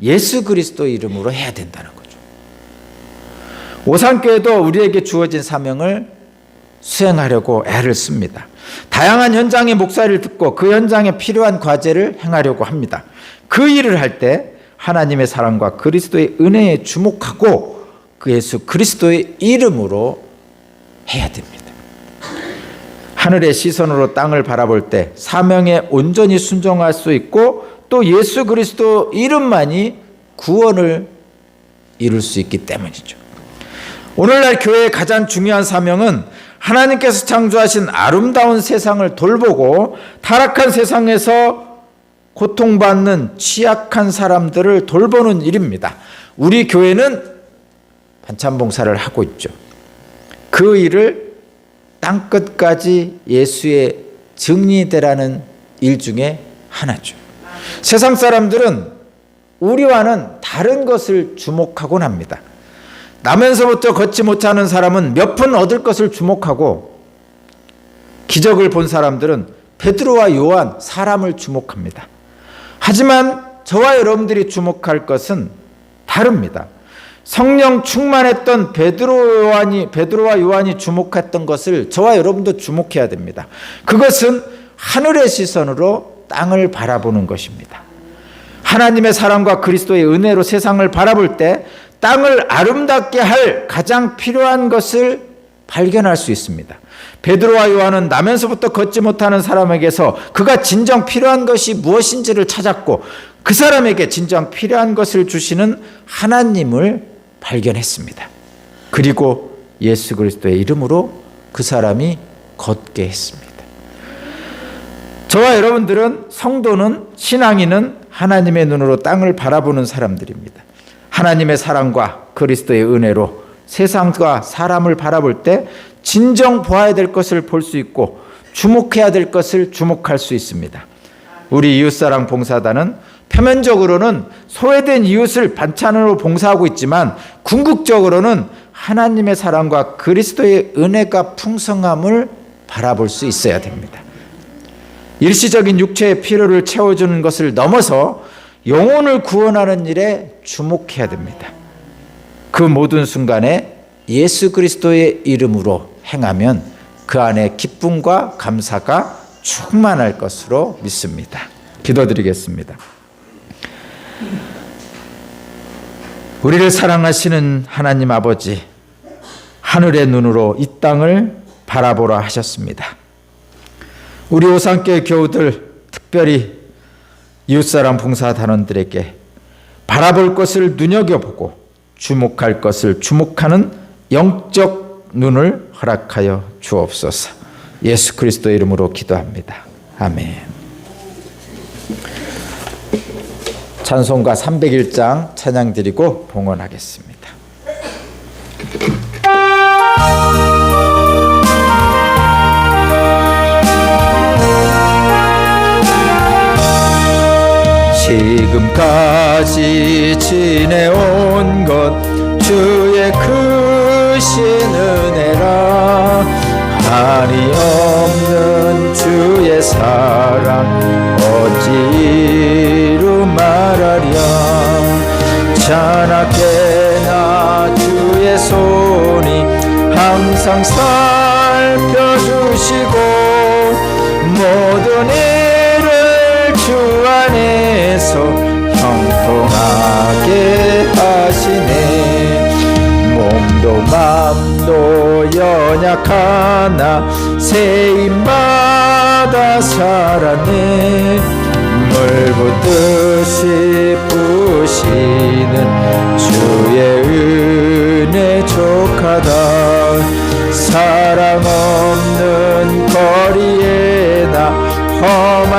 예수 그리스도의 이름으로 해야 된다는 거죠. 오산교회도 우리에게 주어진 사명을 수행하려고 애를 씁니다. 다양한 현장의 목소리를 듣고 그 현장에 필요한 과제를 행하려고 합니다. 그 일을 할 때 하나님의 사랑과 그리스도의 은혜에 주목하고 그 예수 그리스도의 이름으로 해야 됩니다. 하늘의 시선으로 땅을 바라볼 때 사명에 온전히 순종할 수 있고, 또 예수 그리스도 이름만이 구원을 이룰 수 있기 때문이죠. 오늘날 교회의 가장 중요한 사명은 하나님께서 창조하신 아름다운 세상을 돌보고 타락한 세상에서 고통받는 취약한 사람들을 돌보는 일입니다. 우리 교회는 반찬 봉사를 하고 있죠. 그 일을 땅끝까지 예수의 증리되라는 일 중에 하나죠. 세상 사람들은 우리와는 다른 것을 주목하곤 합니다. 나면서부터 걷지 못하는 사람은 몇 푼 얻을 것을 주목하고, 기적을 본 사람들은 베드로와 요한 사람을 주목합니다. 하지만 저와 여러분들이 주목할 것은 다릅니다. 성령 충만했던 베드로와 요한이 주목했던 것을 저와 여러분도 주목해야 됩니다. 그것은 하늘의 시선으로 땅을 바라보는 것입니다. 하나님의 사랑과 그리스도의 은혜로 세상을 바라볼 때 땅을 아름답게 할 가장 필요한 것을 발견할 수 있습니다. 베드로와 요한은 나면서부터 걷지 못하는 사람에게서 그가 진정 필요한 것이 무엇인지를 찾았고, 그 사람에게 진정 필요한 것을 주시는 하나님을 발견했습니다. 그리고 예수 그리스도의 이름으로 그 사람이 걷게 했습니다. 저와 여러분들은, 성도는, 신앙인은 하나님의 눈으로 땅을 바라보는 사람들입니다. 하나님의 사랑과 그리스도의 은혜로 세상과 사람을 바라볼 때 진정 보아야 될 것을 볼 수 있고, 주목해야 될 것을 주목할 수 있습니다. 우리 이웃사랑 봉사단은 표면적으로는 소외된 이웃을 반찬으로 봉사하고 있지만, 궁극적으로는 하나님의 사랑과 그리스도의 은혜가 풍성함을 바라볼 수 있어야 됩니다. 일시적인 육체의 필요를 채워주는 것을 넘어서 영혼을 구원하는 일에 주목해야 됩니다. 그 모든 순간에 예수 그리스도의 이름으로 행하면 그 안에 기쁨과 감사가 충만할 것으로 믿습니다. 기도드리겠습니다. 우리를 사랑하시는 하나님 아버지, 하늘의 눈으로 이 땅을 바라보라 하셨습니다. 우리 오산교회 교우들, 특별히 이웃사람 봉사단원들에게 바라볼 것을 눈여겨보고 주목할 것을 주목하는 영적 눈을 허락하여 주옵소서. 예수 그리스도 이름으로 기도합니다. 아멘. 찬송가 301장 찬양 드리고 봉헌하겠습니다. 지금까지 지내온 것 주의 크신 은혜라. 한이 없는 주의 사랑 어찌로 말하랴. 자나깨나 주의 손이 항상 살펴주시고 모든 일을 주 안에서 형통하게 하시네. 몸도 맘도 연약하나 새임마다 살았네. 물 붓듯이 부시는 주의 은혜 족하다. 사랑 없는 거리에 나 험한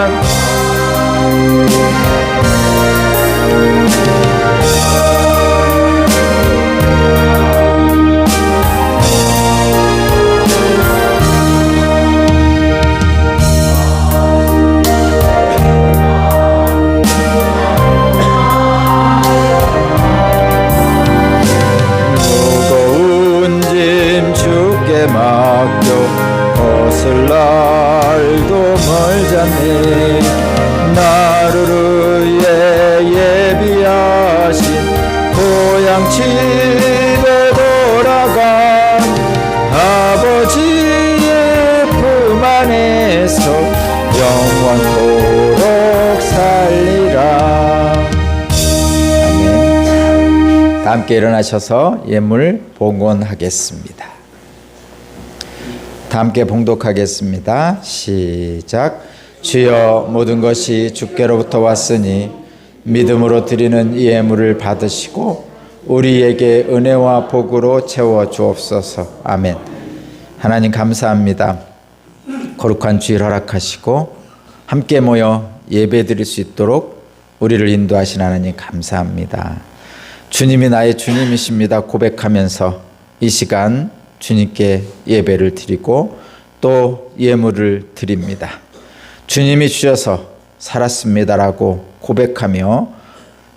있을 날도 멀잖네. 나를 위해 예비하신 고향 집에 돌아간 아버지의 품 안에서 영원토록 살리라. 아멘. 다 함께 일어나셔서 예물 봉헌하겠습니다. 다 함께 봉독하겠습니다. 시작. 주여, 모든 것이 주께로부터 왔으니 믿음으로 드리는 이 예물을 받으시고 우리에게 은혜와 복으로 채워 주옵소서. 아멘. 하나님 감사합니다. 거룩한 주일 허락하시고 함께 모여 예배 드릴 수 있도록 우리를 인도하신 하나님 감사합니다. 주님이 나의 주님이십니다 고백하면서 이 시간 주님께 예배를 드리고 또 예물을 드립니다. 주님이 주셔서 살았습니다라고 고백하며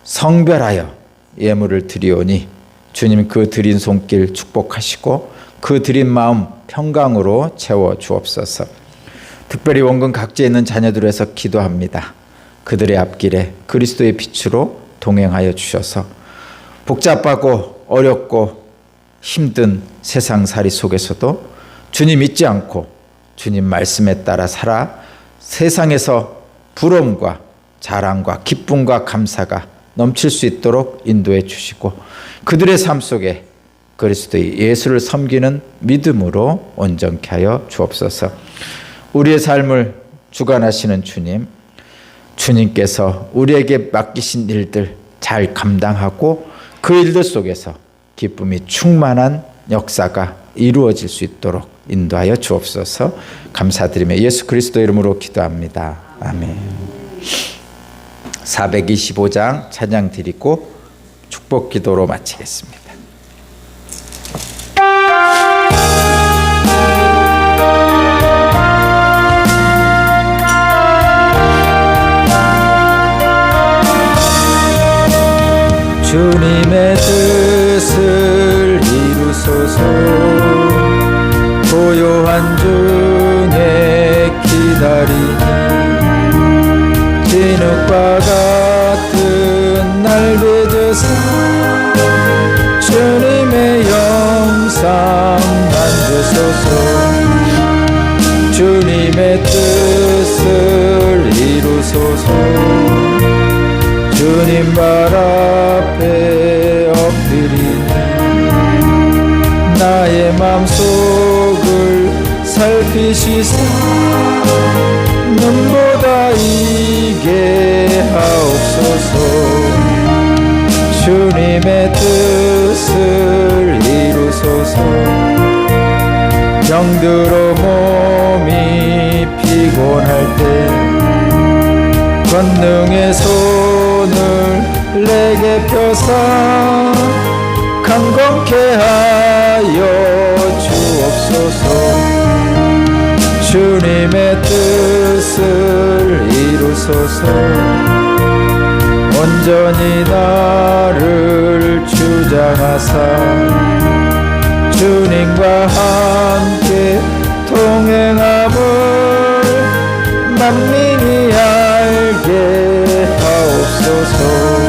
성별하여 예물을 드리오니 주님 그 드린 손길 축복하시고 그 드린 마음 평강으로 채워 주옵소서. 특별히 원근 각지에 있는 자녀들을 위해서 기도합니다. 그들의 앞길에 그리스도의 빛으로 동행하여 주셔서 복잡하고 어렵고 힘든 세상살이 속에서도 주님 잊지 않고 주님 말씀에 따라 살아 세상에서 부러움과 자랑과 기쁨과 감사가 넘칠 수 있도록 인도해 주시고 그들의 삶 속에 그리스도의 예수를 섬기는 믿음으로 온전케 하여 주옵소서. 우리의 삶을 주관하시는 주님, 주님께서 우리에게 맡기신 일들 잘 감당하고 그 일들 속에서 기쁨이 충만한 역사가 이루어질 수 있도록 인도하여 주옵소서. 감사드리며 예수 그리스도 이름으로 기도합니다. 아멘. 425장 찬양 드리고 축복 기도로 마치겠습니다. 주님의 뜻을 이루소서. 고요한 중에 기다리니 진흙과 같은 날 빚으사 주님의 영상 만드소서. 주님의 뜻을 이루소서. 주님 발 앞에 엎드리니 나의 맘속을 살피시사 눈보다 이게 하옵소서. 주님의 뜻을 이루소서. 병들어 몸이 피곤할 때 권능의 손을 내게 펴사 강건케 하여 주옵소서. 주님의 뜻을 이루소서. 온전히 나를 주장하사 주님과 함께 동행함을 만민이 알게 하옵소서.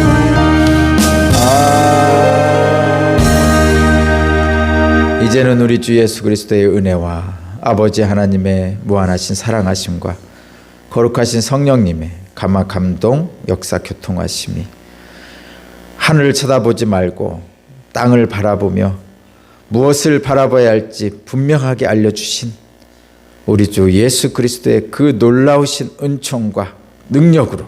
이제는 우리 주 예수 그리스도의 은혜와 아버지 하나님의 무한하신 사랑하심과 거룩하신 성령님의 감화 감동 역사 교통하심이 하늘을 쳐다보지 말고 땅을 바라보며 무엇을 바라봐야 할지 분명하게 알려주신 우리 주 예수 그리스도의 그 놀라우신 은총과 능력으로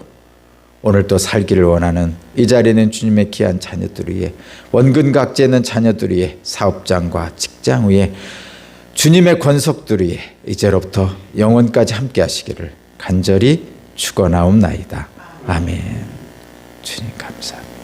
오늘도 살기를 원하는 이 자리에 있는 주님의 귀한 자녀들 위해 원근 각지에 있는 자녀들 위해 사업장과 직장 위에 주님의 권속들 위해 이제로부터 영원까지 함께 하시기를 간절히 축원하옵나이다. 아멘. 주님 감사합니다.